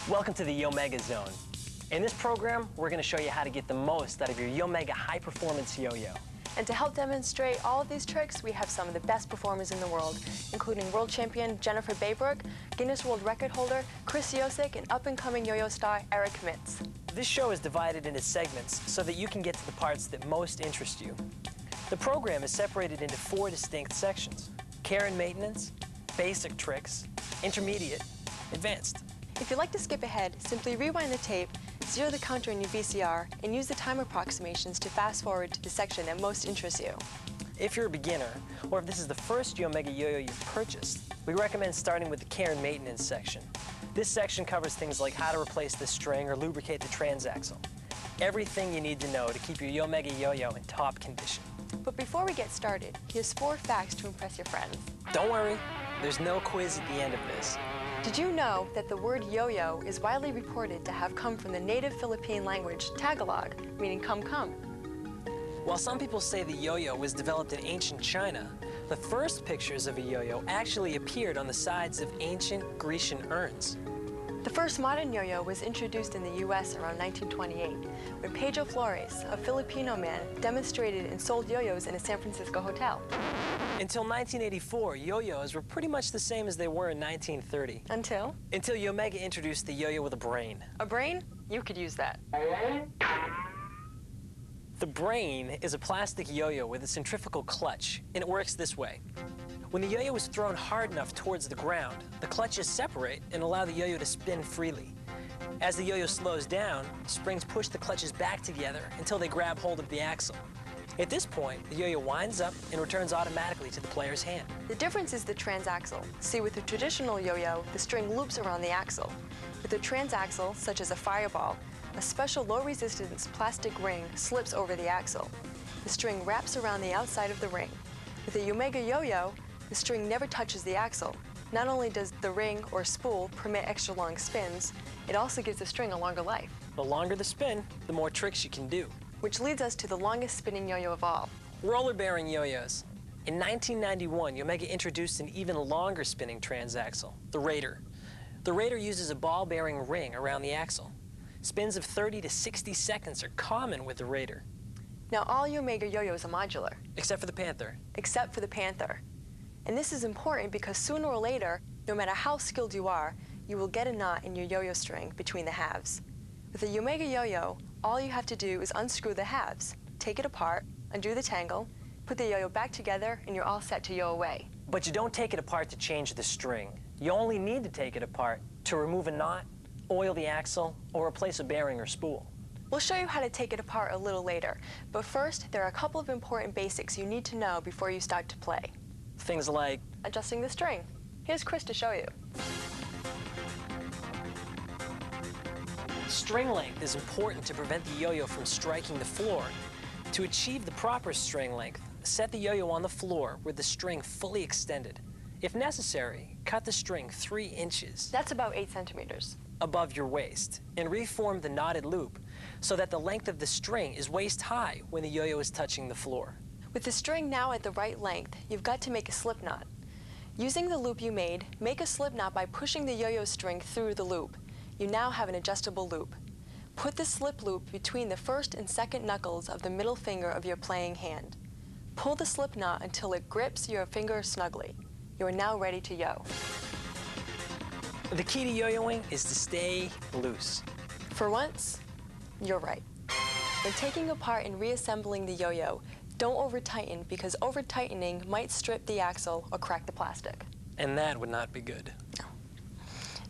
Welcome to the Yomega Zone. In this program, we're going to show you how to get the most out of your Yomega high-performance yo-yo. And to help demonstrate all of these tricks, we have some of the best performers in the world, including world champion Jennifer Baybrook, Guinness World Record holder Ciosek, and up-and-coming yo-yo star Eric Mitz. This show is divided into segments so that you can get to the parts that most interest you. The program is separated into 4 distinct sections: care and maintenance, basic tricks, intermediate, advanced. If you'd like to skip ahead, simply rewind the tape, zero the counter in your VCR, and use the time approximations to fast forward to the section that most interests you. If you're a beginner, or if this is the first Yomega Yo-Yo you've purchased, we recommend starting with the care and maintenance section. This section covers things like how to replace the string or lubricate the transaxle. Everything you need to know to keep your Yomega Yo-Yo in top condition. But before we get started, here's 4 facts to impress your friends. Don't worry, there's no quiz at the end of this. Did you know that the word yo-yo is widely reported to have come from the native Philippine language Tagalog, meaning come, come? While some people say the yo-yo was developed in ancient China, the first pictures of a yo-yo actually appeared on the sides of ancient Grecian urns. The first modern yo-yo was introduced in the U.S. around 1928, when Pedro Flores, a Filipino man, demonstrated and sold yo-yos in a San Francisco hotel. Until 1984, yo-yos were pretty much the same as they were in 1930. Until? Until Yomega introduced the yo-yo with a brain. A brain? You could use that. The brain is a plastic yo-yo with a centrifugal clutch, and it works this way. When the yo-yo is thrown hard enough towards the ground, the clutches separate and allow the yo-yo to spin freely. As the yo-yo slows down, springs push the clutches back together until they grab hold of the axle. At this point, the yo-yo winds up and returns automatically to the player's hand. The difference is the transaxle. See, with a traditional yo-yo, the string loops around the axle. With a transaxle, such as a fireball, a special low-resistance plastic ring slips over the axle. The string wraps around the outside of the ring. With a Yomega yo-yo, the string never touches the axle. Not only does the ring or spool permit extra long spins, it also gives the string a longer life. The longer the spin, the more tricks you can do. Which leads us to the longest spinning yo-yo of all. Roller-bearing yo-yos. In 1991, Yomega introduced an even longer spinning transaxle, the Raider. The Raider uses a ball-bearing ring around the axle. Spins of 30 to 60 seconds are common with the Raider. Now all Yomega yo-yos are modular. Except for the Panther. Except for the Panther. And this is important because sooner or later, no matter how skilled you are, you will get a knot in your yo-yo string between the halves. With a Yomega yo-yo, all you have to do is unscrew the halves, take it apart, undo the tangle, put the yo-yo back together, and you're all set to yo away. But you don't take it apart to change the string. You only need to take it apart to remove a knot, oil the axle, or replace a bearing or spool. We'll show you how to take it apart a little later, but first, there are a couple of important basics you need to know before you start to play. Things like adjusting the string. Here's Chris to show you. String length is important to prevent the yo-yo from striking the floor. To achieve the proper string length, set the yo-yo on the floor with the string fully extended. If necessary, cut the string 3 inches. That's about 8 centimeters. Above your waist, and reform the knotted loop so that the length of the string is waist high when the yo-yo is touching the floor. With the string now at the right length, you've got to make a slip knot. Using the loop you made, make a slip knot by pushing the yo-yo string through the loop. You now have an adjustable loop. Put the slip loop between the first and second knuckles of the middle finger of your playing hand. Pull the slip knot until it grips your finger snugly. You are now ready to yo. The key to yo-yoing is to stay loose. For once, you're right. When taking apart and reassembling the yo-yo, don't over-tighten because over-tightening might strip the axle or crack the plastic. And that would not be good. No.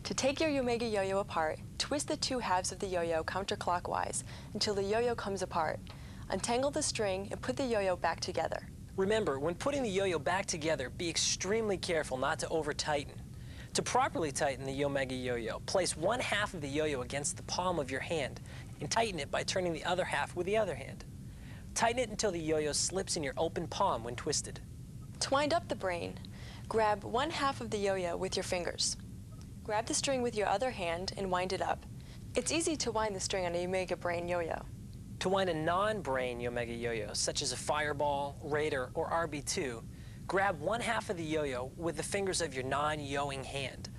To take your Yomega yo-yo apart, twist the 2 halves of the yo-yo counterclockwise until the yo-yo comes apart. Untangle the string and put the yo-yo back together. Remember, when putting the yo-yo back together, be extremely careful not to over-tighten. To properly tighten the Yomega yo-yo, place 1 half of the yo-yo against the palm of your hand and tighten it by turning the other half with the other hand. Tighten it until the yo-yo slips in your open palm when twisted. To wind up the brain, grab 1 half of the yo-yo with your fingers. Grab the string with your other hand and wind it up. It's easy to wind the string on a Yomega brain yo-yo. To wind a non-brain Yomega yo-yo, such as a Fireball, Raider, or RB2, grab 1 half of the yo-yo with the fingers of your non-yoing hand.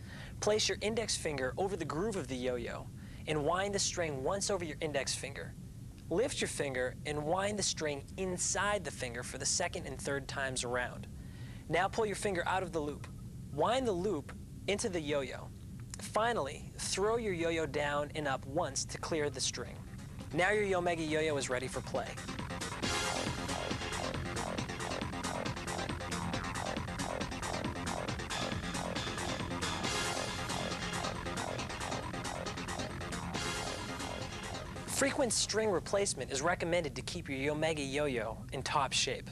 Place your index finger over the groove of the yo-yo and wind the string once over your index finger. Lift your finger and wind the string inside the finger for the second and third times around. Now pull your finger out of the loop. Wind the loop into the yo-yo. Finally, throw your yo-yo down and up once to clear the string. Now your Yomega Yo-Yo is ready for play. Frequent string replacement is recommended to keep your Yomega Yo-Yo in top shape.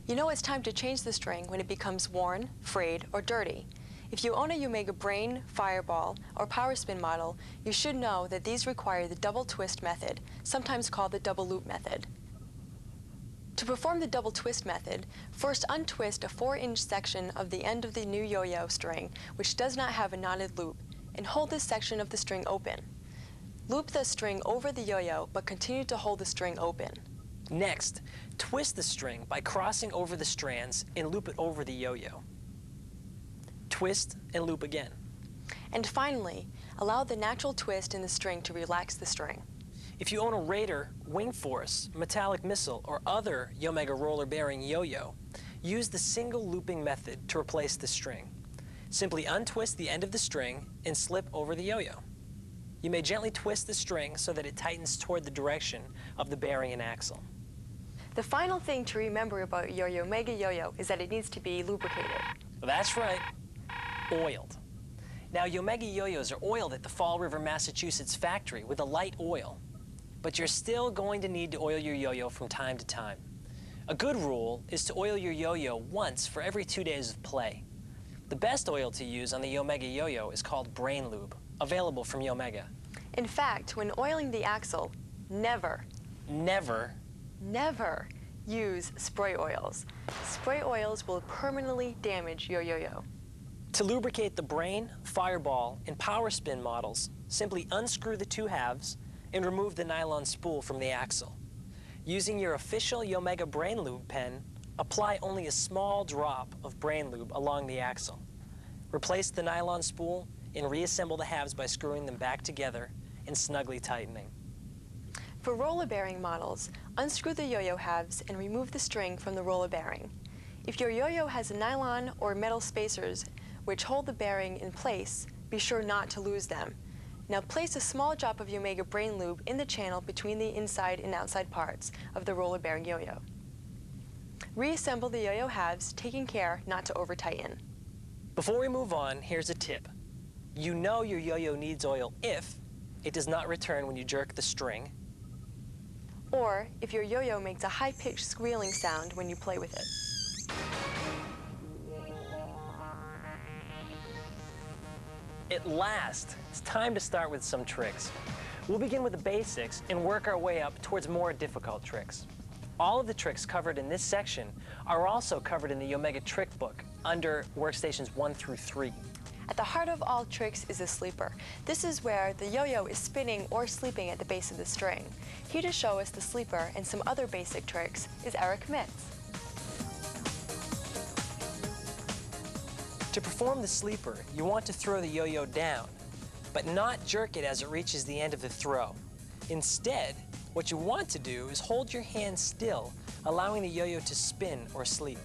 You know it's time to change the string when it becomes worn, frayed, or dirty. If you own a Yomega Brain, Fireball, or Power Spin model, you should know that these require the double twist method, sometimes called the double loop method. To perform the double twist method, first untwist a 4-inch section of the end of the new yo-yo string, which does not have a knotted loop, and hold this section of the string open. Loop the string over the yo-yo, but continue to hold the string open. Next, twist the string by crossing over the strands and loop it over the yo-yo. Twist and loop again. And finally, allow the natural twist in the string to relax the string. If you own a Raider, Wing Force, Metallic Missile, or other Yomega roller-bearing yo-yo, use the single looping method to replace the string. Simply untwist the end of the string and slip over the yo-yo. You may gently twist the string so that it tightens toward the direction of the bearing and axle. The final thing to remember about your Yomega Yo-Yo is that it needs to be lubricated. That's right, oiled. Now, Yomega Yo-Yos are oiled at the Fall River, Massachusetts factory with a light oil, but you're still going to need to oil your yo-yo from time to time. A good rule is to oil your yo-yo once for every 2 days of play. The best oil to use on the Yomega Yo-Yo is called Brain Lube, available from Yomega. In fact, when oiling the axle, never use spray oils. Spray oils will permanently damage your yo-yo. To lubricate the Brain, Fireball, and Power Spin models, simply unscrew the two halves and remove the nylon spool from the axle. Using your official Yomega Brain Lube pen, apply only a small drop of Brain Lube along the axle. Replace the nylon spool and reassemble the halves by screwing them back together and snugly tightening. For roller bearing models, unscrew the yo-yo halves and remove the string from the roller bearing. If your yo-yo has nylon or metal spacers which hold the bearing in place, be sure not to lose them. Now place a small drop of Yomega Brain Lube in the channel between the inside and outside parts of the roller bearing yo-yo. Reassemble the yo-yo halves, taking care not to over-tighten. Before we move on, here's a tip. You know your yo-yo needs oil if it does not return when you jerk the string, or if your yo-yo makes a high-pitched squealing sound when you play with it. At last, it's time to start with some tricks. We'll begin with the basics and work our way up towards more difficult tricks. All of the tricks covered in this section are also covered in the Yomega Trick Book under workstations 1 through 3. At the heart of all tricks is a sleeper. This is where the yo-yo is spinning or sleeping at the base of the string. Here to show us the sleeper and some other basic tricks is Eric Mitz. To perform the sleeper, you want to throw the yo-yo down, but not jerk it as it reaches the end of the throw. Instead, what you want to do is hold your hand still, allowing the yo-yo to spin or sleep.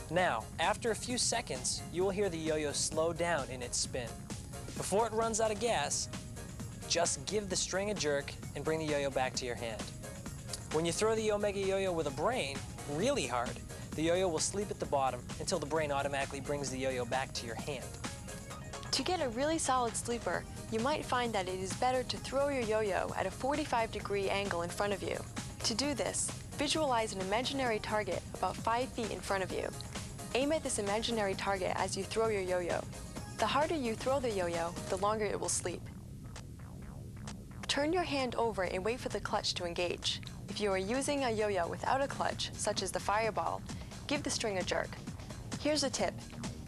Now, after a few seconds, you will hear the yo-yo slow down in its spin. Before it runs out of gas, just give the string a jerk and bring the yo-yo back to your hand. When you throw the Yomega Yo-Yo with a brain really hard, the yo-yo will sleep at the bottom until the brain automatically brings the yo-yo back to your hand. To get a really solid sleeper, you might find that it is better to throw your yo-yo at a 45-degree angle in front of you. To do this, visualize an imaginary target about 5 feet in front of you. Aim at this imaginary target as you throw your yo-yo. The harder you throw the yo-yo, the longer it will sleep. Turn your hand over and wait for the clutch to engage. If you are using a yo-yo without a clutch, such as the Fireball, give the string a jerk. Here's a tip.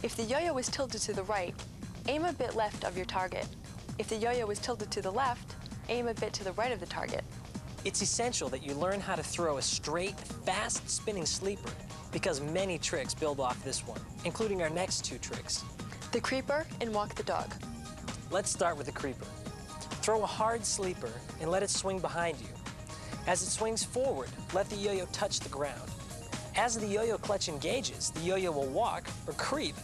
If the yo-yo is tilted to the right, aim a bit left of your target. If the yo-yo is tilted to the left, aim a bit to the right of the target. It's essential that you learn how to throw a straight, fast-spinning sleeper because many tricks build off this one, including our next two tricks. The creeper and walk the dog. Let's start with the creeper. Throw a hard sleeper and let it swing behind you. As it swings forward, let the yo-yo touch the ground. As the yo-yo clutch engages, the yo-yo will walk or creep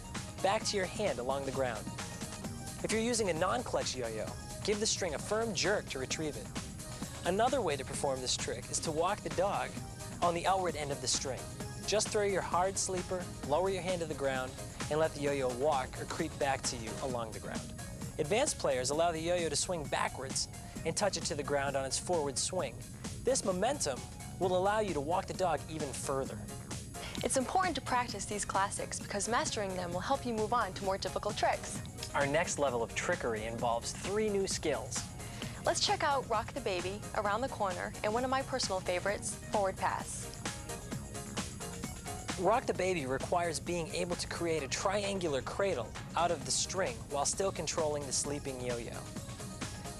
back to your hand along the ground. If you're using a non-clutch yo-yo, give the string a firm jerk to retrieve it. Another way to perform this trick is to walk the dog on the outward end of the string. Just throw your hard sleeper, lower your hand to the ground, and let the yo-yo walk or creep back to you along the ground. Advanced players allow the yo-yo to swing backwards and touch it to the ground on its forward swing. This momentum will allow you to walk the dog even further. It's important to practice these classics because mastering them will help you move on to more difficult tricks. Our next level of trickery involves 3 new skills. Let's check out Rock the Baby, Around the Corner, and one of my personal favorites, Forward Pass. Rock the Baby requires being able to create a triangular cradle out of the string while still controlling the sleeping yo-yo.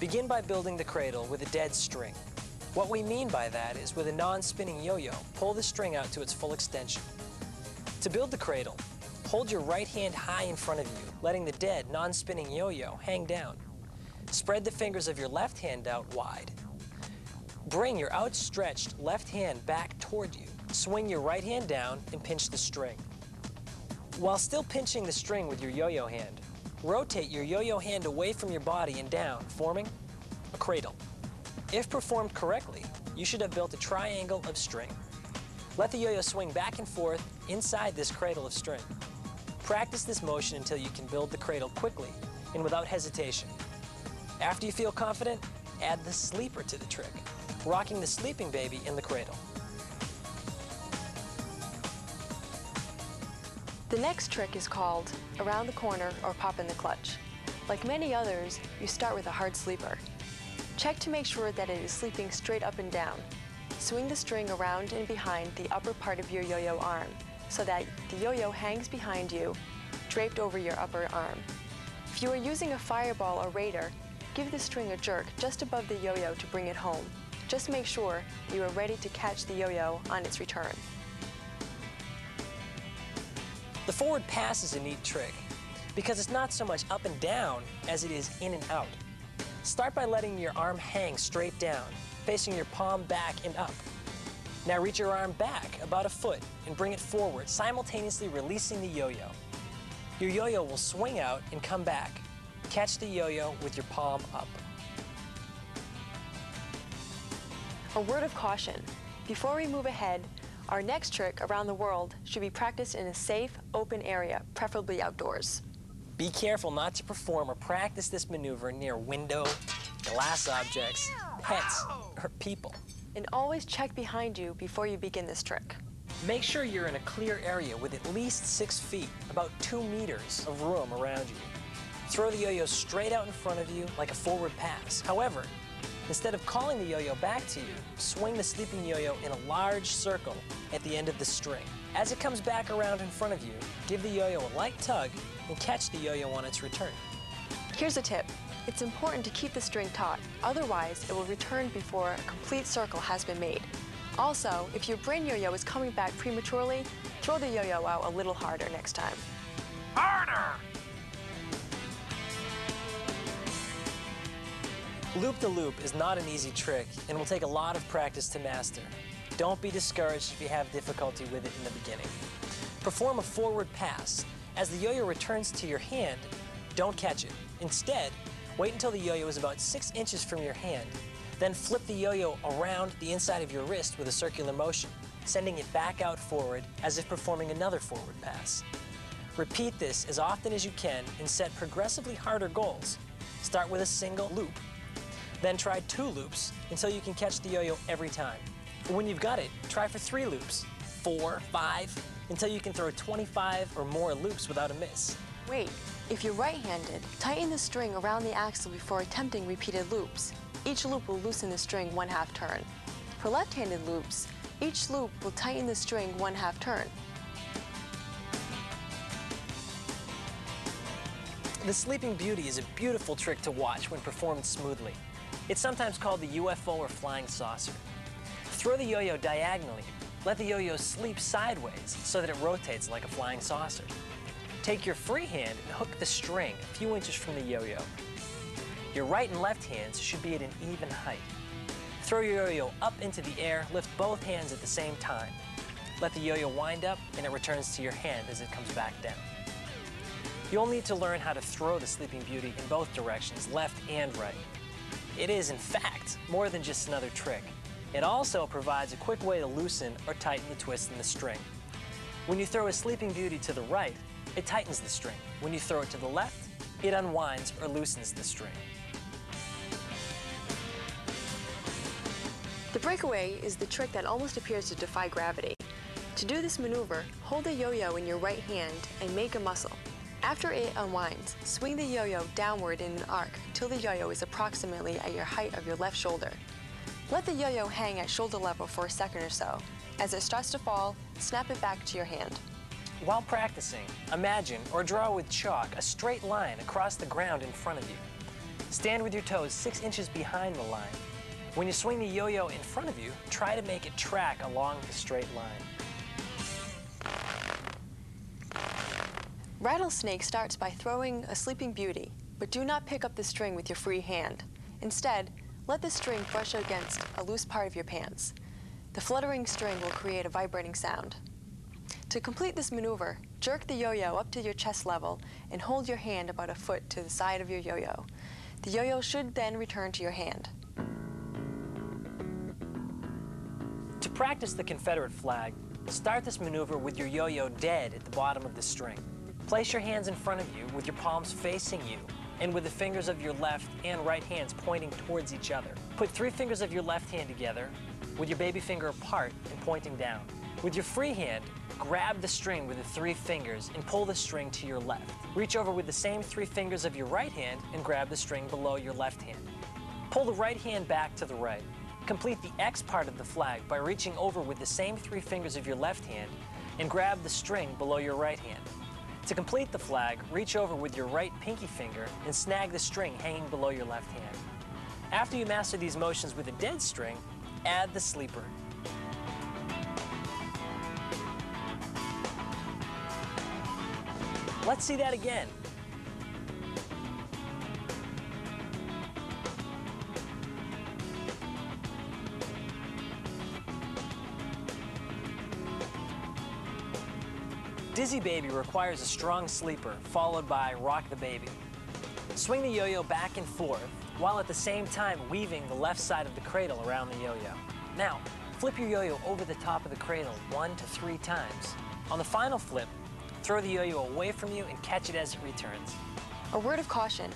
Begin by building the cradle with a dead string. What we mean by that is with a non-spinning yo-yo, pull the string out to its full extension. To build the cradle, hold your right hand high in front of you, letting the dead, non-spinning yo-yo hang down. Spread the fingers of your left hand out wide. Bring your outstretched left hand back toward you. Swing your right hand down and pinch the string. While still pinching the string with your yo-yo hand, rotate your yo-yo hand away from your body and down, forming a cradle. If performed correctly, you should have built a triangle of string. Let the yo-yo swing back and forth inside this cradle of string. Practice this motion until you can build the cradle quickly and without hesitation. After you feel confident, add the sleeper to the trick, rocking the sleeping baby in the cradle. The next trick is called Around the Corner or Pop in the Clutch. Like many others, you start with a hard sleeper. Check to make sure that it is sleeping straight up and down. Swing the string around and behind the upper part of your yo-yo arm so that the yo-yo hangs behind you, draped over your upper arm. If you are using a fireball or raider, give the string a jerk just above the yo-yo to bring it home. Just make sure you are ready to catch the yo-yo on its return. The forward pass is a neat trick because it's not so much up and down as it is in and out. Start by letting your arm hang straight down, facing your palm back and up. Now reach your arm back about a foot and bring it forward, simultaneously releasing the yo-yo. Your yo-yo will swing out and come back. Catch the yo-yo with your palm up. A word of caution. Before we move ahead, our next trick around the world should be practiced in a safe, open area, preferably outdoors. Be careful not to perform or practice this maneuver near window, glass objects, pets, or people. And always check behind you before you begin this trick. Make sure you're in a clear area with at least 6 feet, about 2 meters of room around you. Throw the yo-yo straight out in front of you like a forward pass. However, instead of calling the yo-yo back to you, swing the sleeping yo-yo in a large circle at the end of the string. As it comes back around in front of you, give the yo-yo a light tug and catch the yo-yo on its return. Here's a tip. It's important to keep the string taut, otherwise it will return before a complete circle has been made. Also, if your brain yo-yo is coming back prematurely, throw the yo-yo out a little harder next time. Harder! Loop-the-loop is not an easy trick and will take a lot of practice to master. Don't be discouraged if you have difficulty with it in the beginning. Perform a forward pass. As the yo-yo returns to your hand, don't catch it. Instead, wait until the yo-yo is about 6 inches from your hand. Then flip the yo-yo around the inside of your wrist with a circular motion, sending it back out forward as if performing another forward pass. Repeat this as often as you can and set progressively harder goals. Start with a single loop. Then try 2 loops until you can catch the yo-yo every time. When you've got it, try for 3 loops, 4, 5, until you can throw 25 or more loops without a miss. Wait, if you're right-handed, tighten the string around the axle before attempting repeated loops. Each loop will loosen the string 1/2 turn. For left-handed loops, each loop will tighten the string 1/2 turn. The Sleeping Beauty is a beautiful trick to watch when performed smoothly. It's sometimes called the UFO or flying saucer. Throw the yo-yo diagonally. Let the yo-yo sleep sideways so that it rotates like a flying saucer. Take your free hand and hook the string a few inches from the yo-yo. Your right and left hands should be at an even height. Throw your yo-yo up into the air, lift both hands at the same time. Let the yo-yo wind up and it returns to your hand as it comes back down. You'll need to learn how to throw the Sleeping Beauty in both directions, left and right. It is, in fact, more than just another trick. It also provides a quick way to loosen or tighten the twist in the string. When you throw a Sleeping Beauty to the right, it tightens the string. When you throw it to the left, it unwinds or loosens the string. The breakaway is the trick that almost appears to defy gravity. To do this maneuver, hold the yo-yo in your right hand and make a muscle. After it unwinds, swing the yo-yo downward in an arc till the yo-yo is approximately at your height of your left shoulder. Let the yo-yo hang at shoulder level for a second or so. As it starts to fall, snap it back to your hand. While practicing, imagine or draw with chalk a straight line across the ground in front of you. Stand with your toes 6 inches behind the line. When you swing the yo-yo in front of you, try to make it track along the straight line. Rattlesnake starts by throwing a Sleeping Beauty, but do not pick up the string with your free hand. Instead, let the string brush against a loose part of your pants. The fluttering string will create a vibrating sound. To complete this maneuver, jerk the yo-yo up to your chest level and hold your hand about a foot to the side of your yo-yo. The yo-yo should then return to your hand. To practice the Confederate flag, start this maneuver with your yo-yo dead at the bottom of the string. Place your hands in front of you with your palms facing you and with the fingers of your left and right hands pointing towards each other. Put 3 fingers of your left hand together with your baby finger apart and pointing down. With your free hand, grab the string with the 3 fingers and pull the string to your left. Reach over with the same 3 fingers of your right hand and grab the string below your left hand. Pull the right hand back to the right. Complete the X part of the flag by reaching over with the same 3 fingers of your left hand and grab the string below your right hand. To complete the flag, reach over with your right pinky finger and snag the string hanging below your left hand. After you master these motions with a dead string, add the sleeper. Let's see that again. Dizzy Baby requires a strong sleeper, followed by Rock the Baby. Swing the yo-yo back and forth, while at the same time weaving the left side of the cradle around the yo-yo. Now, flip your yo-yo over the top of the cradle 1 to 3 times. On the final flip, throw the yo-yo away from you and catch it as it returns. A word of caution.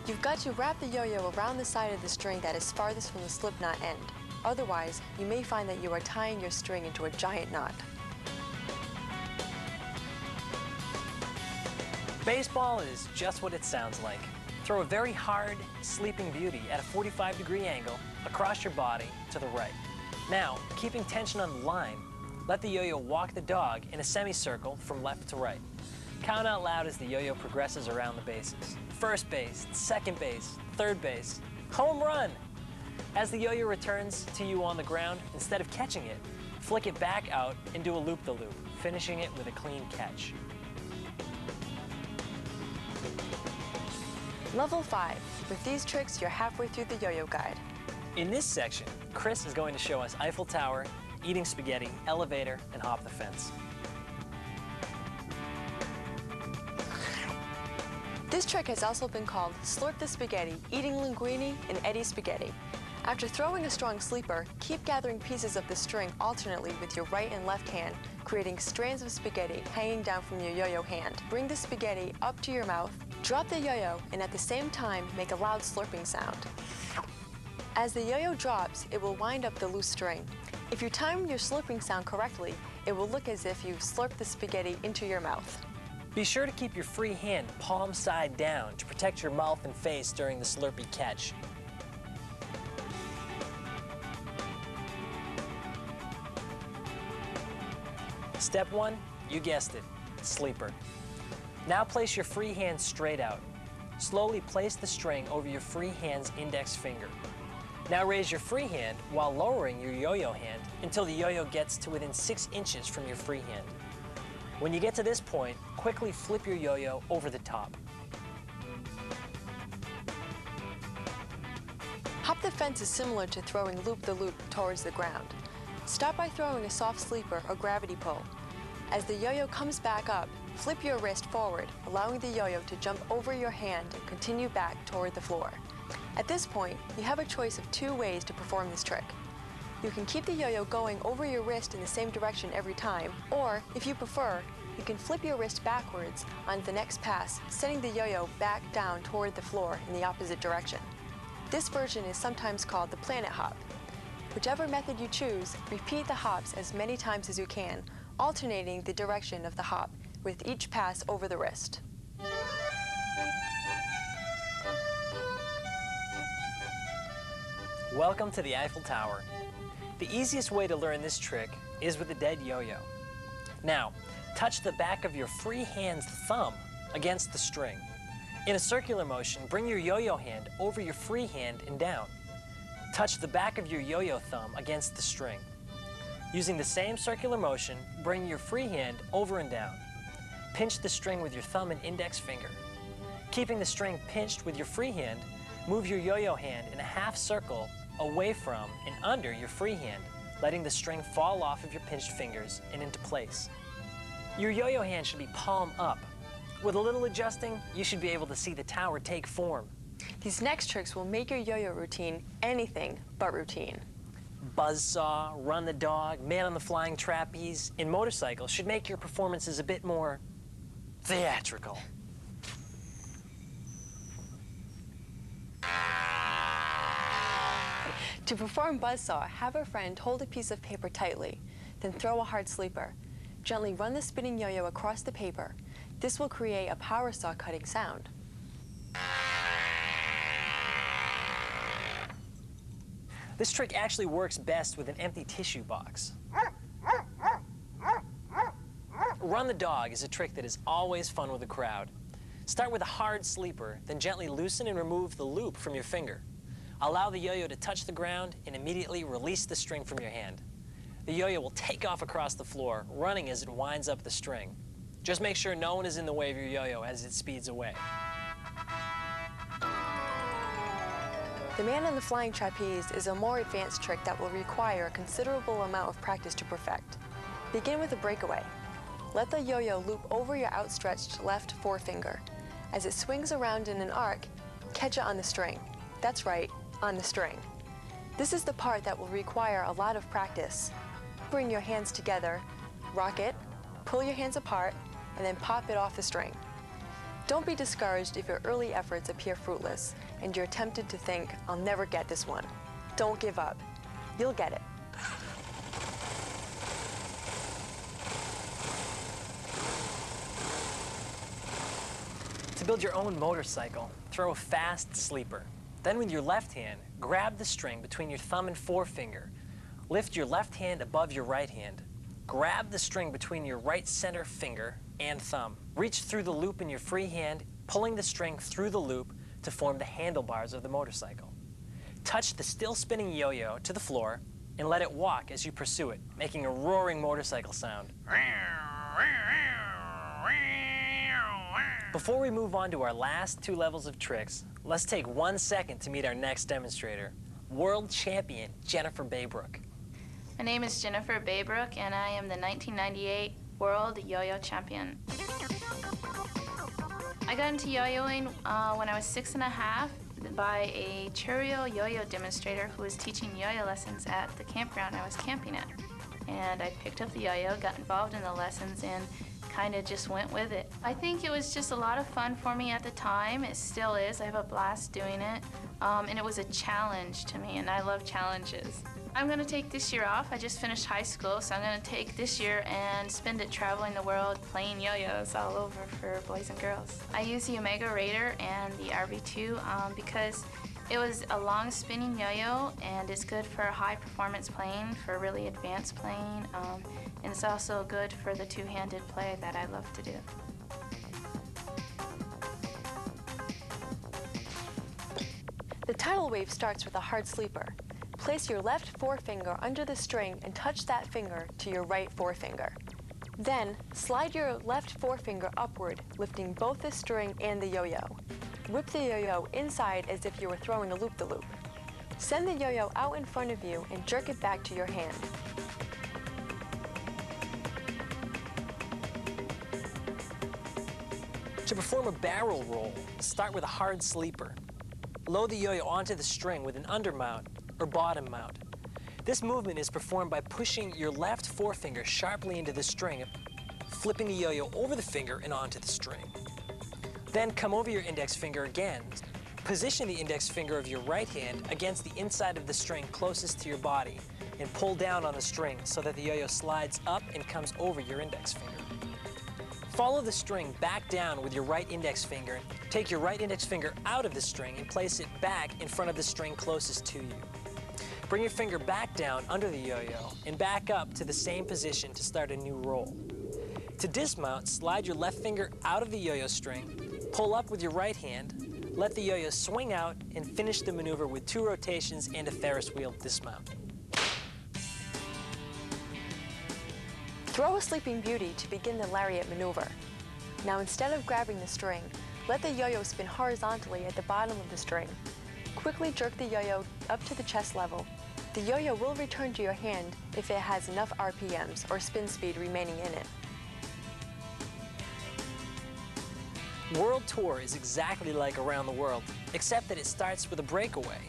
You've got to wrap the yo-yo around the side of the string that is farthest from the slip knot end. Otherwise, you may find that you are tying your string into a giant knot. Baseball is just what it sounds like. Throw a very hard Sleeping Beauty at a 45-degree angle across your body to the right. Now, keeping tension on the line, let the yo-yo walk the dog in a semicircle from left to right. Count out loud as the yo-yo progresses around the bases. First base, second base, third base, home run! As the yo-yo returns to you on the ground, instead of catching it, flick it back out and do a loop-the-loop, finishing it with a clean catch. Level 5. With these tricks, you're halfway through the yo-yo guide. In this section, Chris is going to show us Eiffel Tower, eating spaghetti, elevator, and hop the fence. This trick has also been called Slurp the Spaghetti, Eating Linguine, and Eddie Spaghetti. After throwing a strong sleeper, keep gathering pieces of the string alternately with your right and left hand, creating strands of spaghetti hanging down from your yo-yo hand. Bring the spaghetti up to your mouth, drop the yo-yo, and at the same time, make a loud slurping sound. As the yo-yo drops, it will wind up the loose string. If you time your slurping sound correctly, it will look as if you've slurped the spaghetti into your mouth. Be sure to keep your free hand palm side down to protect your mouth and face during the slurpy catch. Step 1, you guessed it, sleeper. Now place your free hand straight out. Slowly place the string over your free hand's index finger. Now raise your free hand while lowering your yo-yo hand until the yo-yo gets to within 6 inches from your free hand. When you get to this point, quickly flip your yo-yo over the top. Hop the fence is similar to throwing loop-the-loop towards the ground. Start by throwing a soft sleeper or gravity pull. As the yo-yo comes back up, flip your wrist forward, allowing the yo-yo to jump over your hand and continue back toward the floor. At this point, you have a choice of 2 ways to perform this trick. You can keep the yo-yo going over your wrist in the same direction every time, or if you prefer, you can flip your wrist backwards on the next pass, sending the yo-yo back down toward the floor in the opposite direction. This version is sometimes called the planet hop. Whichever method you choose, repeat the hops as many times as you can, alternating the direction of the hop with each pass over the wrist. Welcome to the Eiffel Tower. The easiest way to learn this trick is with a dead yo-yo. Now, touch the back of your free hand's thumb against the string. In a circular motion, bring your yo-yo hand over your free hand and down. Touch the back of your yo-yo thumb against the string. Using the same circular motion, bring your free hand over and down. Pinch the string with your thumb and index finger. Keeping the string pinched with your free hand, move your yo-yo hand in a half circle away from and under your free hand, letting the string fall off of your pinched fingers and into place. Your yo-yo hand should be palm up. With a little adjusting, you should be able to see the tower take form. These next tricks will make your yo-yo routine anything but routine. Buzzsaw, run the dog, man on the flying trapeze, and motorcycle should make your performances a bit more theatrical. To perform buzzsaw, have a friend hold a piece of paper tightly, then throw a hard sleeper. Gently run the spinning yo-yo across the paper. This will create a power saw cutting sound. This trick actually works best with an empty tissue box. Run the dog is a trick that is always fun with a crowd. Start with a hard sleeper, then gently loosen and remove the loop from your finger. Allow the yo-yo to touch the ground and immediately release the string from your hand. The yo-yo will take off across the floor, running as it winds up the string. Just make sure no one is in the way of your yo-yo as it speeds away. The man on the flying trapeze is a more advanced trick that will require a considerable amount of practice to perfect. Begin with a breakaway. Let the yo-yo loop over your outstretched left forefinger. As it swings around in an arc, catch it on the string. That's right, on the string. This is the part that will require a lot of practice. Bring your hands together, rock it, pull your hands apart, and then pop it off the string. Don't be discouraged if your early efforts appear fruitless and you're tempted to think, I'll never get this one. Don't give up. You'll get it. To build your own motorcycle, throw a fast sleeper. Then with your left hand, grab the string between your thumb and forefinger. Lift your left hand above your right hand. Grab the string between your right center finger and thumb. Reach through the loop in your free hand, pulling the string through the loop to form the handlebars of the motorcycle. Touch the still spinning yo-yo to the floor and let it walk as you pursue it, making a roaring motorcycle sound. Before we move on to our last 2 levels of tricks, let's take 1 second to meet our next demonstrator, World Champion Jennifer Baybrook. My name is Jennifer Baybrook, and I am the 1998 World Yo-Yo Champion. I got into yo-yoing when I was 6 and a half by a Cheerio yo-yo demonstrator who was teaching yo-yo lessons at the campground I was camping at. And I picked up the yo-yo, got involved in the lessons, and kind of just went with it. I think it was just a lot of fun for me at the time. It still is. I have a blast doing it. And it was a challenge to me, and I love challenges. I'm going to take this year off. I just finished high school, so I'm going to take this year and spend it traveling the world playing yo-yos all over for boys and girls. I use the Yomega Raider and the RV2 because it was a long spinning yo-yo, and it's good for high performance playing, for really advanced playing, and it's also good for the two-handed play that I love to do. The tidal wave starts with a hard sleeper. Place your left forefinger under the string and touch that finger to your right forefinger. Then, slide your left forefinger upward, lifting both the string and the yo-yo. Whip the yo-yo inside as if you were throwing a loop-the-loop. Send the yo-yo out in front of you and jerk it back to your hand. To perform a barrel roll, start with a hard sleeper. Load the yo-yo onto the string with an undermount or bottom mount. This movement is performed by pushing your left forefinger sharply into the string, flipping the yo-yo over the finger and onto the string. Then come over your index finger again. Position the index finger of your right hand against the inside of the string closest to your body and pull down on the string so that the yo-yo slides up and comes over your index finger. Follow the string back down with your right index finger. Take your right index finger out of the string and place it back in front of the string closest to you. Bring your finger back down under the yo-yo and back up to the same position to start a new roll. To dismount, slide your left finger out of the yo-yo string, pull up with your right hand, let the yo-yo swing out, and finish the maneuver with 2 rotations and a Ferris wheel dismount. Throw a Sleeping Beauty to begin the lariat maneuver. Now instead of grabbing the string, let the yo-yo spin horizontally at the bottom of the string. Quickly jerk the yo-yo up to the chest level. The yo-yo will return to your hand if it has enough RPMs or spin speed remaining in it. World Tour is exactly like Around the World, except that it starts with a breakaway,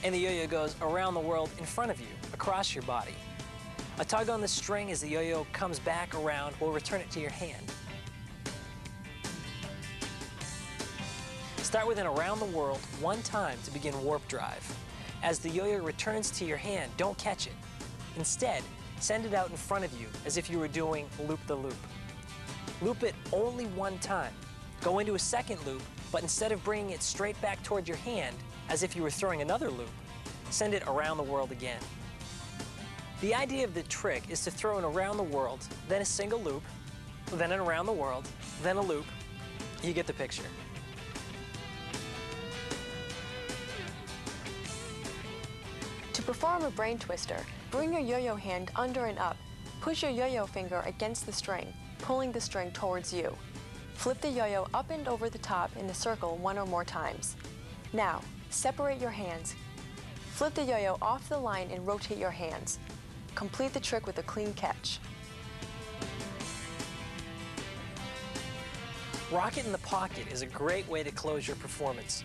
and the yo-yo goes around the world in front of you, across your body. A tug on the string as the yo-yo comes back around will return it to your hand. Start with an around the world one time to begin warp drive. As the yo-yo returns to your hand, don't catch it. Instead, send it out in front of you as if you were doing loop-the-loop. Loop it only one time. Go into a second loop, but instead of bringing it straight back toward your hand, as if you were throwing another loop, send it around the world again. The idea of the trick is to throw an around the world, then a single loop, then an around the world, then a loop. You get the picture. To perform a brain twister, bring your yo-yo hand under and up. Push your yo-yo finger against the string, pulling the string towards you. Flip the yo-yo up and over the top in a circle 1 or more times. Now, separate your hands. Flip the yo-yo off the line and rotate your hands. Complete the trick with a clean catch. Rocket in the pocket is a great way to close your performance.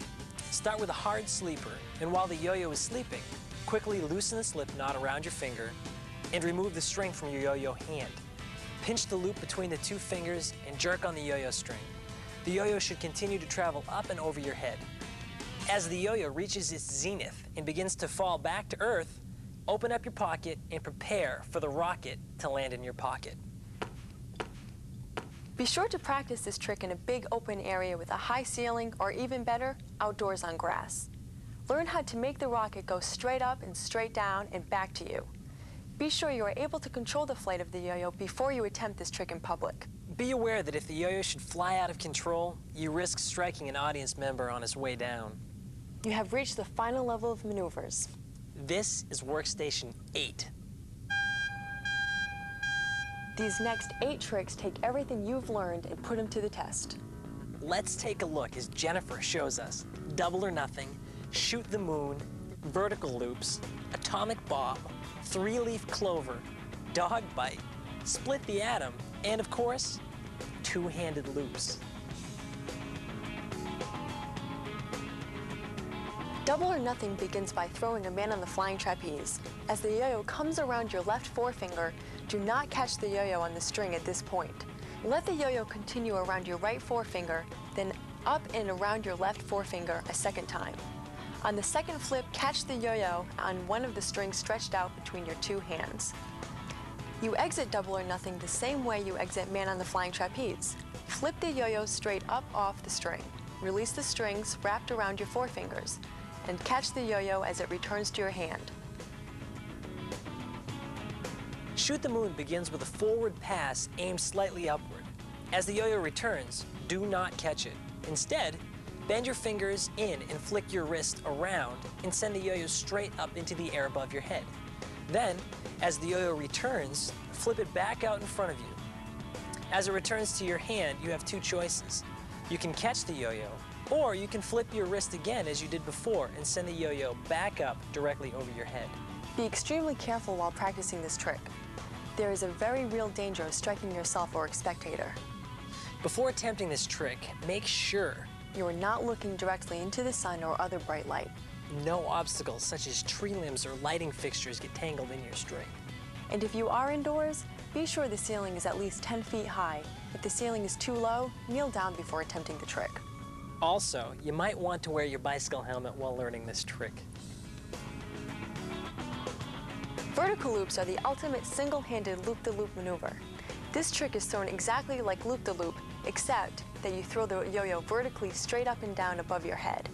Start with a hard sleeper, and while the yo-yo is sleeping, quickly loosen the slip knot around your finger and remove the string from your yo-yo hand. Pinch the loop between the 2 fingers and jerk on the yo-yo string. The yo-yo should continue to travel up and over your head. As the yo-yo reaches its zenith and begins to fall back to earth, open up your pocket and prepare for the rocket to land in your pocket. Be sure to practice this trick in a big open area with a high ceiling, or even better, outdoors on grass. Learn how to make the rocket go straight up and straight down and back to you. Be sure you are able to control the flight of the yo-yo before you attempt this trick in public. Be aware that if the yo-yo should fly out of control, you risk striking an audience member on his way down. You have reached the final level of maneuvers. This is Workstation 8. These next 8 tricks take everything you've learned and put them to the test. Let's take a look as Jennifer shows us double or nothing, shoot the moon, vertical loops, atomic bomb, 3-leaf clover, dog bite, split the atom, and of course, 2-handed loops. Double or nothing begins by throwing a man on the flying trapeze. As the yo-yo comes around your left forefinger, do not catch the yo-yo on the string at this point. Let the yo-yo continue around your right forefinger, then up and around your left forefinger a second time. On the second flip, catch the yo-yo on one of the strings stretched out between your 2 hands. You exit double or nothing the same way you exit man on the flying trapeze. Flip the yo-yo straight up off the string. Release the strings wrapped around your forefingers, and catch the yo-yo as it returns to your hand. Shoot the moon begins with a forward pass aimed slightly upward. As the yo-yo returns, do not catch it. Instead, bend your fingers in and flick your wrist around and send the yo-yo straight up into the air above your head. Then, as the yo-yo returns, flip it back out in front of you. As it returns to your hand, you have two choices. You can catch the yo-yo, or you can flip your wrist again as you did before and send the yo-yo back up directly over your head. Be extremely careful while practicing this trick. There is a very real danger of striking yourself or a spectator. Before attempting this trick, make sure You are not looking directly into the sun or other bright light. no obstacles such as tree limbs or lighting fixtures get tangled in your string. And if you are indoors, be sure the ceiling is at least 10 feet high. If the ceiling is too low, kneel down before attempting the trick. Also, you might want to wear your bicycle helmet while learning this trick. Vertical loops are the ultimate single-handed loop-the-loop maneuver. This trick is thrown exactly like loop-the-loop, except that you throw the yo-yo vertically straight up and down above your head.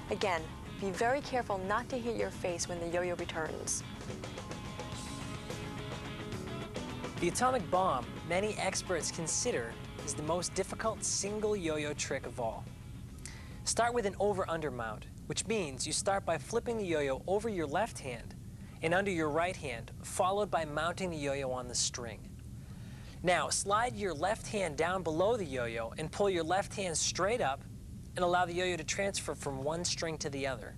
Again, be very careful not to hit your face when the yo-yo returns. The atomic bomb, many experts consider, is the most difficult single yo-yo trick of all. Start with an over-under mount, which means you start by flipping the yo-yo over your left hand and under your right hand, followed by mounting the yo-yo on the string. Now, slide your left hand down below the yo-yo and pull your left hand straight up and allow the yo-yo to transfer from one string to the other.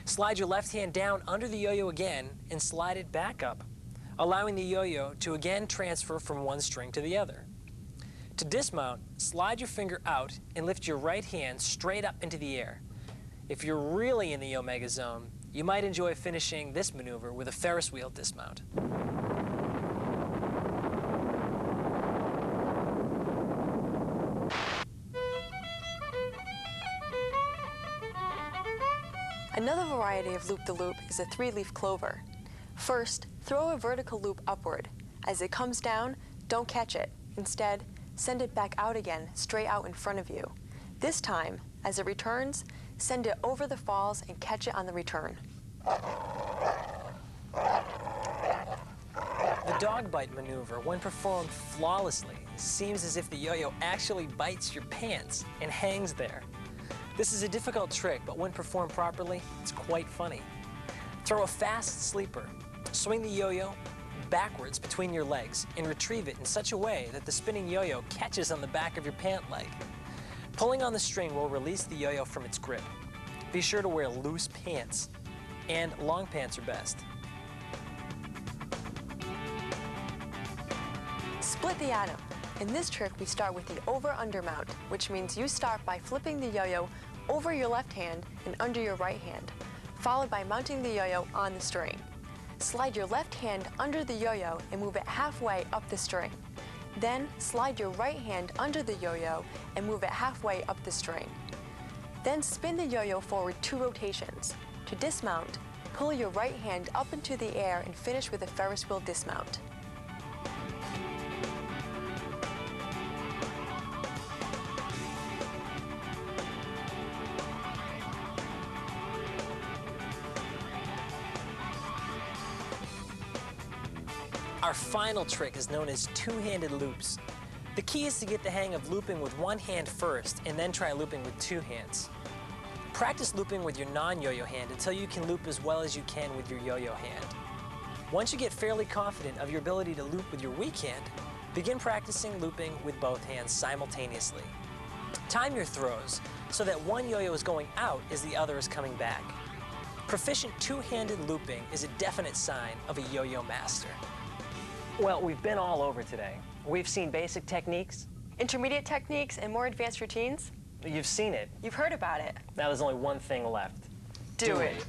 Slide your left hand down under the yo-yo again and slide it back up, allowing the yo-yo to again transfer from one string to the other. To dismount, slide your finger out and lift your right hand straight up into the air. If you're really in the Yomega zone, you might enjoy finishing this maneuver with a Ferris wheel dismount. Another variety of loop-the-loop is a three-leaf clover. First, throw a vertical loop upward. As it comes down, don't catch it. Instead, send it back out again, straight out in front of you. This time, as it returns, send it over the falls and catch it on the return. The dog bite maneuver, when performed flawlessly, seems as if the yo-yo actually bites your pants and hangs there. This is a difficult trick, but when performed properly, it's quite funny. Throw a fast sleeper. Swing the yo-yo backwards between your legs and retrieve it in such a way that the spinning yo-yo catches on the back of your pant leg. Pulling on the string will release the yo-yo from its grip. Be sure to wear loose pants, and long pants are best. Split the atom. In this trick, we start with the over-under mount, which means you start by flipping the yo-yo over your left hand and under your right hand, followed by mounting the yo-yo on the string. Slide your left hand under the yo-yo and move it halfway up the string. Then slide your right hand under the yo-yo and move it halfway up the string. Then spin the yo-yo forward 2 rotations. To dismount, pull your right hand up into the air and finish with a Ferris wheel dismount. Our final trick is known as two-handed loops. The key is to get the hang of looping with one hand first and then try looping with 2 hands. Practice looping with your non-yo-yo hand until you can loop as well as you can with your yo-yo hand. Once you get fairly confident of your ability to loop with your weak hand, begin practicing looping with both hands simultaneously. Time your throws so that one yo-yo is going out as the other is coming back. Proficient two-handed looping is a definite sign of a yo-yo master. Well, we've been all over today. We've seen basic techniques. Intermediate techniques and more advanced routines? You've seen it. You've heard about it. Now there's only one thing left. Do it.